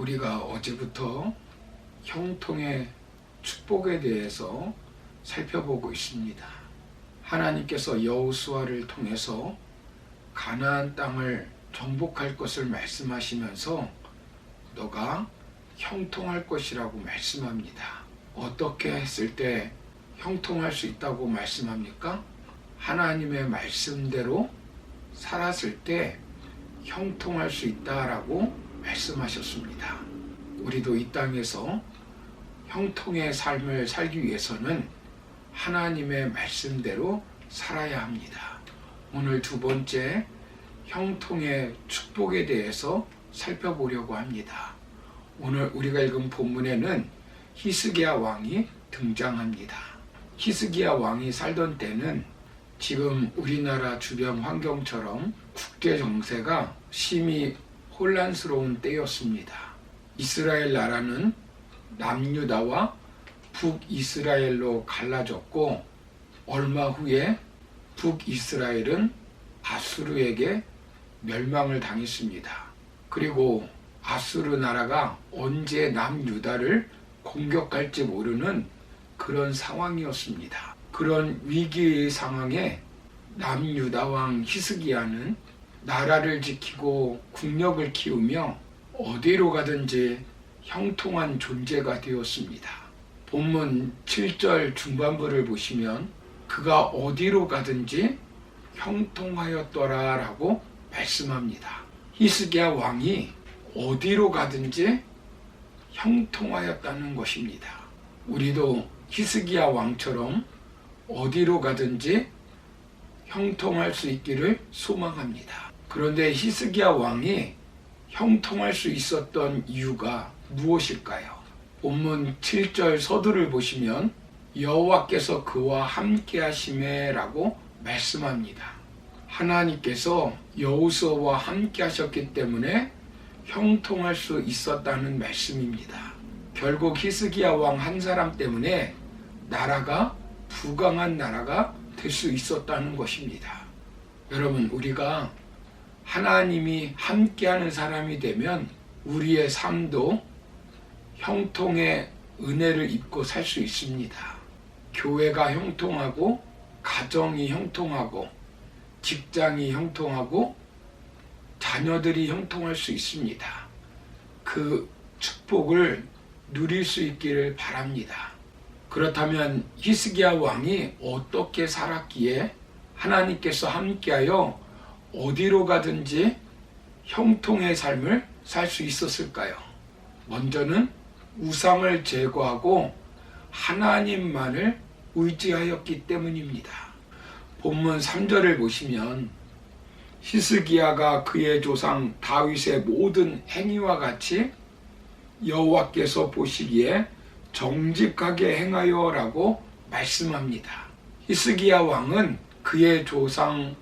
우리가 어제부터 형통의 축복에 대해서 살펴보고 있습니다. 하나님께서 여호수아를 통해서 가나안 땅을 정복할 것을 말씀하시면서 너가 형통할 것이라고 말씀합니다. 어떻게 했을 때 형통할 수 있다고 말씀합니까? 하나님의 말씀대로 살았을 때 형통할 수 있다라고 말씀하셨습니다. 우리도 이 땅에서 형통의 삶을 살기 위해서는 하나님의 말씀대로 살아야 합니다. 오늘 두 번째 형통의 축복에 대해서 살펴보려고 합니다. 오늘 우리가 읽은 본문에는 히스기야 왕이 등장합니다. 히스기야 왕이 살던 때는 지금 우리나라 주변 환경처럼 국제 정세가 심히 혼란스러운 때였습니다. 이스라엘 나라는 남유다와 북이스라엘로 갈라졌고 얼마 후에 북이스라엘은 아수르에게 멸망을 당했습니다. 그리고 아수르 나라가 언제 남유다를 공격할지 모르는 그런 상황이었습니다. 그런 위기의 상황에 남유다 왕 히스기야는 나라를 지키고 국력을 키우며 어디로 가든지 형통한 존재가 되었습니다. 본문 7절 중반부를 보시면 그가 어디로 가든지 형통하였더라 라고 말씀합니다. 히스기야 왕이 어디로 가든지 형통하였다는 것입니다. 우리도 히스기야 왕처럼 어디로 가든지 형통할 수 있기를 소망합니다. 그런데 히스기야 왕이 형통할 수 있었던 이유가 무엇일까요? 본문 7절 서두를 보시면 여호와께서 그와 함께 하심에 라고 말씀합니다. 하나님께서 여호수아와 함께 하셨기 때문에 형통할 수 있었다는 말씀입니다. 결국 히스기야 왕 한 사람 때문에 나라가 부강한 나라가 될 수 있었다는 것입니다. 여러분, 우리가 하나님이 함께하는 사람이 되면 우리의 삶도 형통의 은혜를 입고 살 수 있습니다. 교회가 형통하고 가정이 형통하고 직장이 형통하고 자녀들이 형통할 수 있습니다. 그 축복을 누릴 수 있기를 바랍니다. 그렇다면 히스기야 왕이 어떻게 살았기에 하나님께서 함께하여 어디로 가든지 형통의 삶을 살 수 있었을까요? 먼저는 우상을 제거하고 하나님만을 의지하였기 때문입니다. 본문 3절을 보시면 히스기야가 그의 조상 다윗의 모든 행위와 같이 여호와께서 보시기에 정직하게 행하여 라고 말씀합니다. 히스기야 왕은 그의 조상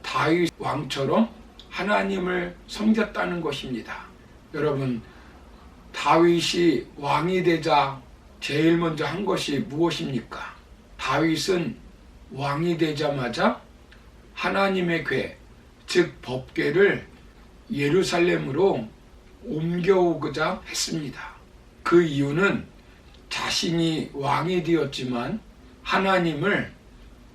다윗 왕처럼 하나님을 섬겼다는 것입니다. 여러분, 다윗이 왕이 되자 제일 먼저 한 것이 무엇입니까? 다윗은 왕이 되자마자 하나님의 궤, 즉 법궤를 예루살렘으로 옮겨오고자 했습니다. 그 이유는 자신이 왕이 되었지만 하나님을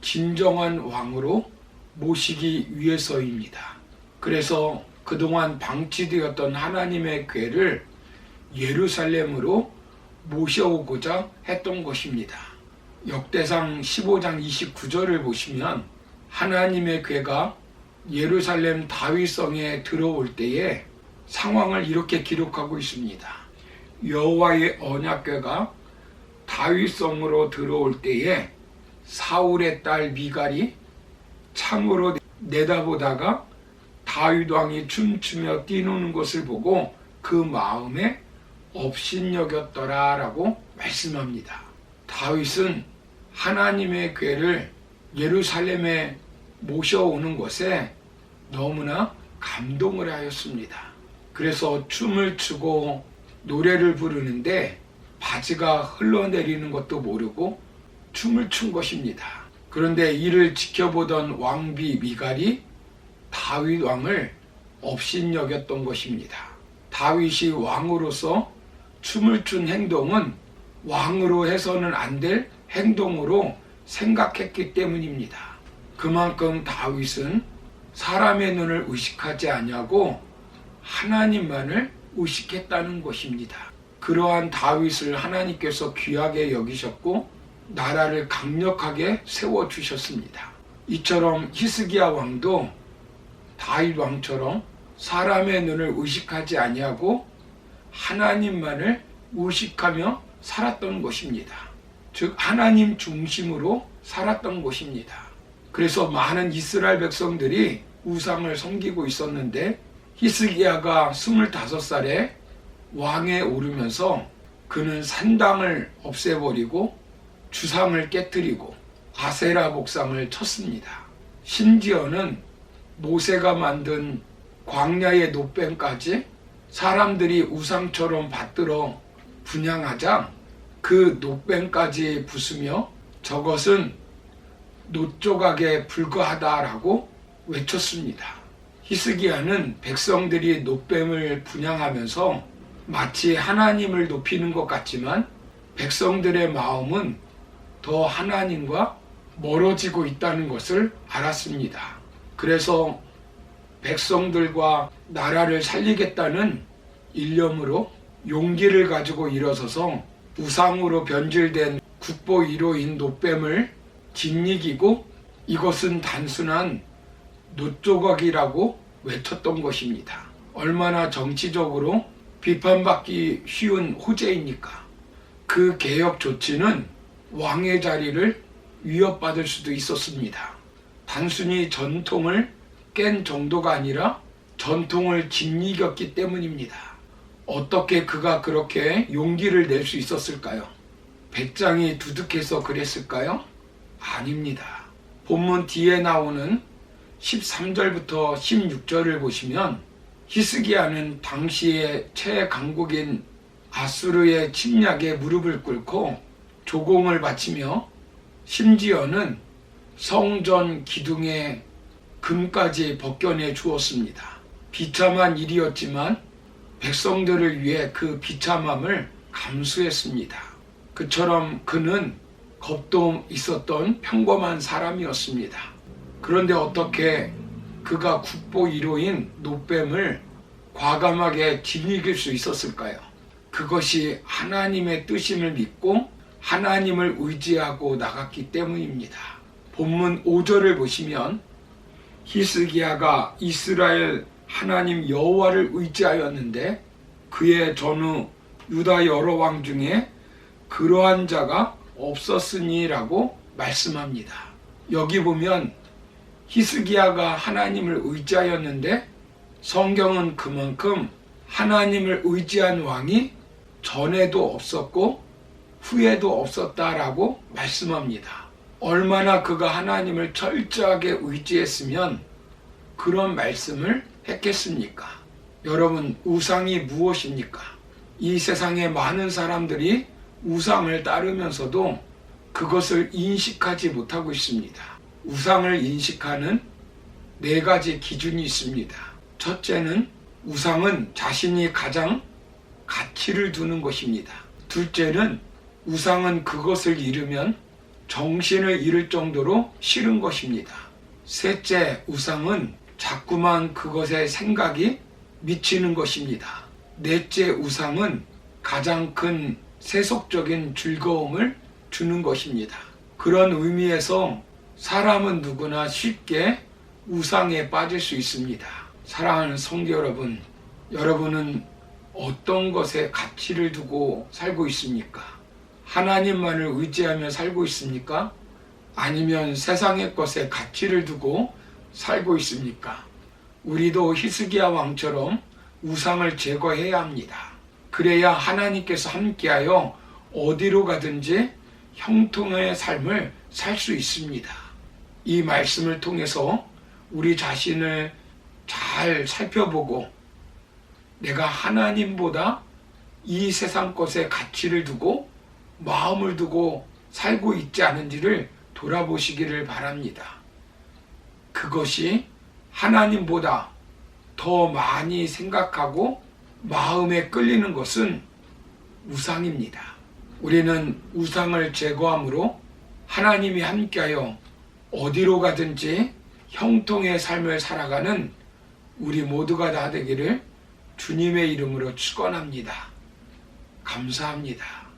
진정한 왕으로 모시기 위해서입니다. 그래서 그동안 방치되었던 하나님의 궤를 예루살렘으로 모셔오고자 했던 것입니다. 역대상 15장 29절을 보시면 하나님의 궤가 예루살렘 다윗성에 들어올 때에 상황을 이렇게 기록하고 있습니다. 여호와의 언약궤가 다윗성으로 들어올 때에 사울의 딸 미갈이 창으로 내다보다가 다윗 왕이 춤추며 뛰노는 것을 보고 그 마음에 업신여겼더라 라고 말씀합니다. 다윗은 하나님의 궤를 예루살렘에 모셔오는 것에 너무나 감동을 하였습니다. 그래서 춤을 추고 노래를 부르는데 바지가 흘러내리는 것도 모르고 춤을 춘 것입니다. 그런데 이를 지켜보던 왕비 미갈이 다윗 왕을 업신여겼던 것입니다. 다윗이 왕으로서 춤을 춘 행동은 왕으로 해서는 안 될 행동으로 생각했기 때문입니다. 그만큼 다윗은 사람의 눈을 의식하지 아니하고 하나님만을 의식했다는 것입니다. 그러한 다윗을 하나님께서 귀하게 여기셨고 나라를 강력하게 세워주셨습니다. 이처럼 히스기야 왕도 다윗 왕처럼 사람의 눈을 의식하지 아니하고 하나님만을 의식하며 살았던 것입니다. 즉 하나님 중심으로 살았던 것입니다. 그래서 많은 이스라엘 백성들이 우상을 섬기고 있었는데 히스기야가 25살에 왕에 오르면서 그는 산당을 없애버리고 주상을 깨뜨리고 아세라 목상을 쳤습니다. 심지어는 모세가 만든 광야의 노뱀까지 사람들이 우상처럼 받들어 분향하자 그 노뱀까지 부수며 저것은 놋조각에 불과하다라고 외쳤습니다. 히스기야는 백성들이 노뱀을 분향하면서 마치 하나님을 높이는 것 같지만 백성들의 마음은 더 하나님과 멀어지고 있다는 것을 알았습니다. 그래서 백성들과 나라를 살리겠다는 일념으로 용기를 가지고 일어서서 우상으로 변질된 국보 1호인 노뱀을 짓이기고 이것은 단순한 놋조각이라고 외쳤던 것입니다. 얼마나 정치적으로 비판받기 쉬운 호재입니까? 그 개혁 조치는 왕의 자리를 위협받을 수도 있었습니다. 단순히 전통을 깬 정도가 아니라 전통을 짓이겼기 때문입니다. 어떻게 그가 그렇게 용기를 낼 수 있었을까요? 배짱이 두둑해서 그랬을까요? 아닙니다. 본문 뒤에 나오는 13절부터 16절을 보시면 히스기야는 당시의 최강국인 아수르의 침략에 무릎을 꿇고 조공을 바치며 심지어는 성전 기둥에 금까지 벗겨내 주었습니다. 비참한 일이었지만 백성들을 위해 그 비참함을 감수했습니다. 그처럼 그는 겁도 있었던 평범한 사람이었습니다. 그런데 어떻게 그가 국보 1호인 노뱀을 과감하게 짓이길 수 있었을까요? 그것이 하나님의 뜻임을 믿고 하나님을 의지하고 나갔기 때문입니다. 본문 5절을 보시면 히스기야가 이스라엘 하나님 여호와를 의지하였는데 그의 전후 유다 여러 왕 중에 그러한 자가 없었으니라고 말씀합니다. 여기 보면 히스기야가 하나님을 의지하였는데 성경은 그만큼 하나님을 의지한 왕이 전에도 없었고 후에도 없었다라고 말씀합니다. 얼마나 그가 하나님을 철저하게 의지했으면 그런 말씀을 했겠습니까? 여러분, 우상이 무엇입니까? 이 세상에 많은 사람들이 우상을 따르면서도 그것을 인식하지 못하고 있습니다. 우상을 인식하는 4가지 기준이 있습니다. 첫째는 우상은 자신이 가장 가치를 두는 것입니다. 둘째는 우상은 그것을 잃으면 정신을 잃을 정도로 싫은 것입니다. 셋째, 우상은 자꾸만 그것에 생각이 미치는 것입니다. 넷째, 우상은 가장 큰 세속적인 즐거움을 주는 것입니다. 그런 의미에서 사람은 누구나 쉽게 우상에 빠질 수 있습니다. 사랑하는 성도 여러분, 여러분은 어떤 것에 가치를 두고 살고 있습니까? 하나님만을 의지하며 살고 있습니까? 아니면 세상의 것에 가치를 두고 살고 있습니까? 우리도 히스기야 왕처럼 우상을 제거해야 합니다. 그래야 하나님께서 함께하여 어디로 가든지 형통의 삶을 살 수 있습니다. 이 말씀을 통해서 우리 자신을 잘 살펴보고 내가 하나님보다 이 세상 것에 가치를 두고 마음을 두고 살고 있지 않은지를 돌아보시기를 바랍니다. 그것이 하나님보다 더 많이 생각하고 마음에 끌리는 것은 우상입니다. 우리는 우상을 제거함으로 하나님이 함께하여 어디로 가든지 형통의 삶을 살아가는 우리 모두가 다 되기를 주님의 이름으로 축원합니다. 감사합니다.